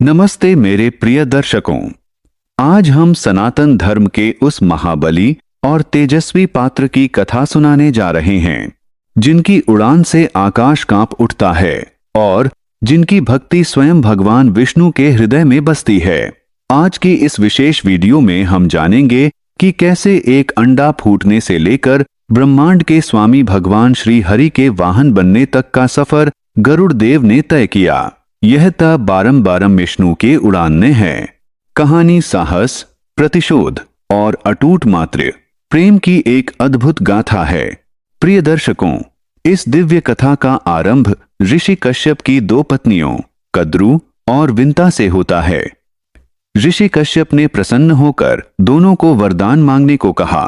नमस्ते मेरे प्रिय दर्शकों। आज हम सनातन धर्म के उस महाबली और तेजस्वी पात्र की कथा सुनाने जा रहे हैं जिनकी उड़ान से आकाश कांप उठता है और जिनकी भक्ति स्वयं भगवान विष्णु के हृदय में बसती है। आज की इस विशेष वीडियो में हम जानेंगे कि कैसे एक अंडा फूटने से लेकर ब्रह्मांड के स्वामी भगवान श्री हरि के वाहन बनने तक का सफर गरुड़ देव ने तय किया। यह तब बारंबार विष्णु के उड़ान है। कहानी साहस, प्रतिशोध और अटूट मातृ प्रेम की एक अद्भुत गाथा है। प्रिय दर्शकों, इस दिव्य कथा का आरंभ ऋषि कश्यप की दो पत्नियों कद्रू और विंता से होता है। ऋषि कश्यप ने प्रसन्न होकर दोनों को वरदान मांगने को कहा।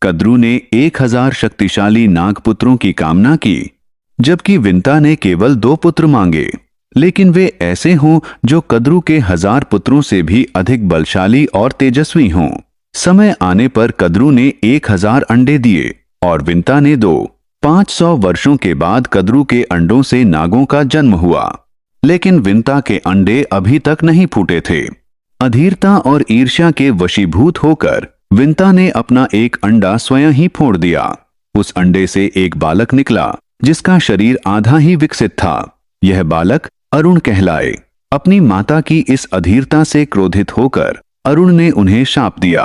कद्रू ने 1000 शक्तिशाली नागपुत्रों की कामना की, जबकि विंता ने केवल 2 पुत्र मांगे, लेकिन वे ऐसे हों जो कद्रू के 1000 पुत्रों से भी अधिक बलशाली और तेजस्वी हों। समय आने पर कद्रू ने 1000 अंडे दिए और विंता ने 2। 500 वर्षों के बाद कद्रू के अंडों से नागों का जन्म हुआ, लेकिन विंता के अंडे अभी तक नहीं फूटे थे। अधीरता और ईर्ष्या के वशीभूत होकर विंता ने अपना एक अंडा स्वयं ही फोड़ दिया। उस अंडे से एक बालक निकला जिसका शरीर आधा ही विकसित था। यह बालक अरुण कहलाए। अपनी माता की इस अधीरता से क्रोधित होकर अरुण ने उन्हें शाप दिया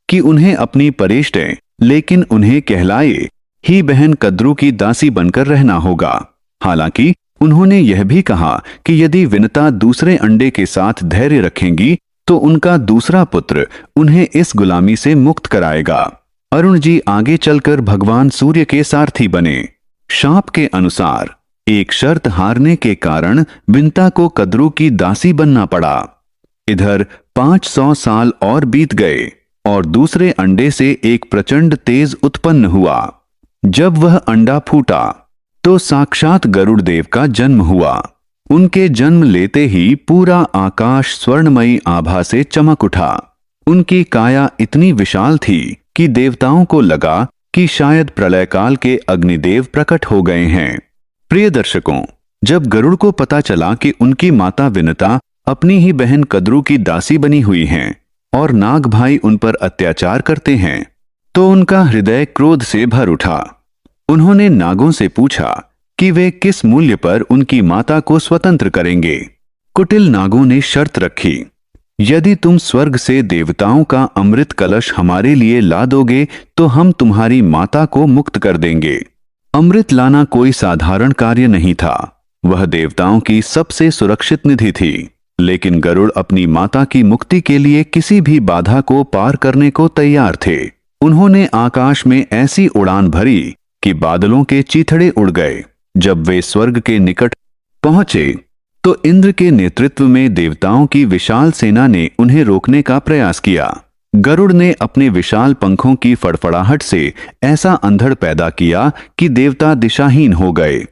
कि उन्हें अपनी परेष्टें, लेकिन उन्हें कहलाए ही बहन कद्रू की दासी बनकर रहना होगा। हालांकि उन्होंने यह भी कहा कि यदि विनता दूसरे अंडे के साथ धैर्य रखेंगी तो उनका दूसरा पुत्र उन्हें इस गुलामी से मुक्त कराएगा। अरुण जी आगे चलकर भगवान सूर्य के सारथी बने। शाप के अनुसार एक शर्त हारने के कारण विंता को कद्रू की दासी बनना पड़ा। इधर 500 साल और बीत गए और दूसरे अंडे से एक प्रचंड तेज उत्पन्न हुआ। जब वह अंडा फूटा तो साक्षात गरुड़ देव का जन्म हुआ। उनके जन्म लेते ही पूरा आकाश स्वर्णमयी आभा से चमक उठा। उनकी काया इतनी विशाल थी कि देवताओं को लगा कि शायद प्रलय काल के अग्निदेव प्रकट हो गए हैं। प्रिय दर्शकों, जब गरुड़ को पता चला कि उनकी माता विनता अपनी ही बहन कद्रू की दासी बनी हुई हैं और नाग भाई उन पर अत्याचार करते हैं, तो उनका हृदय क्रोध से भर उठा। उन्होंने नागों से पूछा कि वे किस मूल्य पर उनकी माता को स्वतंत्र करेंगे। कुटिल नागों ने शर्त रखी, यदि तुम स्वर्ग से देवताओं का अमृत कलश हमारे लिए ला दोगे तो हम तुम्हारी माता को मुक्त कर देंगे। अमृत लाना कोई साधारण कार्य नहीं था। वह देवताओं की सबसे सुरक्षित निधि थी, लेकिन गरुड़ अपनी माता की मुक्ति के लिए किसी भी बाधा को पार करने को तैयार थे। उन्होंने आकाश में ऐसी उड़ान भरी कि बादलों के चीथड़े उड़ गए। जब वे स्वर्ग के निकट पहुंचे तो इंद्र के नेतृत्व में देवताओं की विशाल सेना ने उन्हें रोकने का प्रयास किया। गरुड़ ने अपने विशाल पंखों की फड़फड़ाहट से ऐसा अंधड़ पैदा किया कि देवता दिशाहीन हो गए।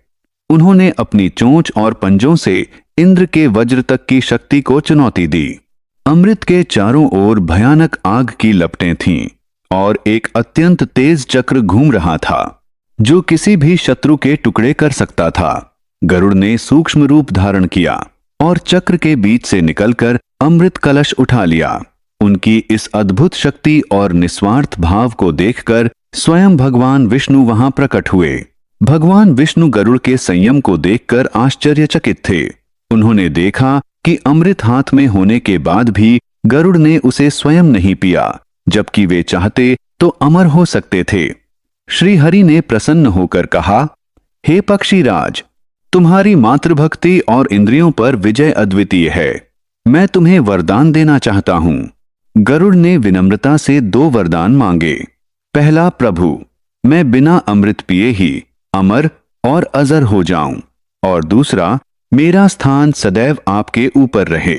उन्होंने अपनी चोंच और पंजों से इंद्र के वज्र तक की शक्ति को चुनौती दी। अमृत के चारों ओर भयानक आग की लपटें थीं और एक अत्यंत तेज चक्र घूम रहा था जो किसी भी शत्रु के टुकड़े कर सकता था। गरुड़ ने सूक्ष्म रूप धारण किया और चक्र के बीच से निकलकर अमृत कलश उठा लिया। उनकी इस अद्भुत शक्ति और निस्वार्थ भाव को देखकर स्वयं भगवान विष्णु वहां प्रकट हुए। भगवान विष्णु गरुड़ के संयम को देखकर आश्चर्यचकित थे। उन्होंने देखा कि अमृत हाथ में होने के बाद भी गरुड़ ने उसे स्वयं नहीं पिया, जबकि वे चाहते तो अमर हो सकते थे। श्री हरि ने प्रसन्न होकर कहा, हे पक्षीराज, तुम्हारी मातृभक्ति और इंद्रियों पर विजय अद्वितीय है। मैं तुम्हें वरदान देना चाहता हूं। गरुड़ ने विनम्रता से 2 वरदान मांगे। पहला, प्रभु, मैं बिना अमृत पिए ही अमर और अजर हो जाऊं, और दूसरा, मेरा स्थान सदैव आपके ऊपर रहे।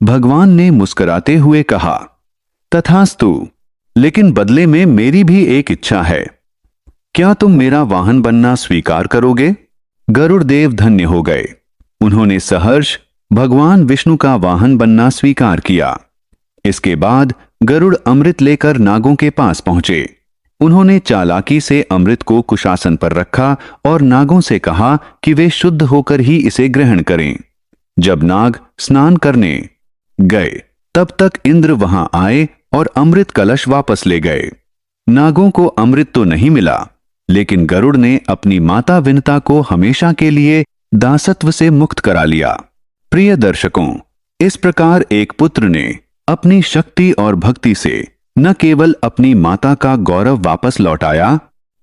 भगवान ने मुस्कुराते हुए कहा, तथास्तु, लेकिन बदले में मेरी भी एक इच्छा है। क्या तुम मेरा वाहन बनना स्वीकार करोगे? गरुड़ देव धन्य हो गए। उन्होंने सहर्ष भगवान विष्णु का वाहन बनना स्वीकार किया। इसके बाद गरुड़ अमृत लेकर नागों के पास पहुंचे। उन्होंने चालाकी से अमृत को कुशासन पर रखा और नागों से कहा कि वे शुद्ध होकर ही इसे ग्रहण करें। जब नाग स्नान करने गए तब तक इंद्र वहां आए और अमृत कलश वापस ले गए। नागों को अमृत तो नहीं मिला, लेकिन गरुड़ ने अपनी माता विनता को हमेशा के लिए दासत्व से मुक्त करा लिया। प्रिय दर्शकों, इस प्रकार एक पुत्र ने अपनी शक्ति और भक्ति से न केवल अपनी माता का गौरव वापस लौटाया,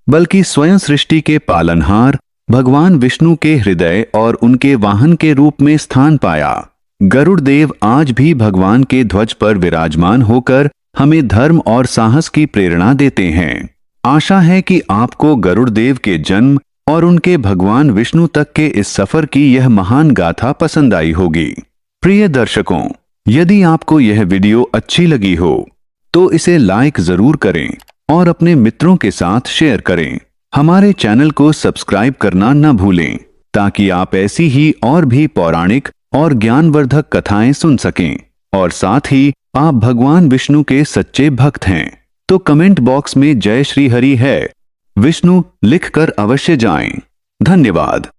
बल्कि स्वयं सृष्टि के पालनहार भगवान विष्णु के हृदय और उनके वाहन के रूप में स्थान पाया। गरुड़ देव आज भी भगवान के ध्वज पर विराजमान होकर हमें धर्म और साहस की प्रेरणा देते हैं। आशा है कि आपको गरुड़ देव के जन्म और उनके भगवान विष्णु तक के इस सफर की यह महान गाथा पसंद आई होगी। प्रिय दर्शकों, यदि आपको यह वीडियो अच्छी लगी हो तो इसे लाइक जरूर करें और अपने मित्रों के साथ शेयर करें। हमारे चैनल को सब्सक्राइब करना न भूलें ताकि आप ऐसी ही और भी पौराणिक और ज्ञानवर्धक कथाएं सुन सकें। और साथ ही आप भगवान विष्णु के सच्चे भक्त हैं तो कमेंट बॉक्स में जय श्री हरि है विष्णु लिखकर अवश्य जाएं। धन्यवाद।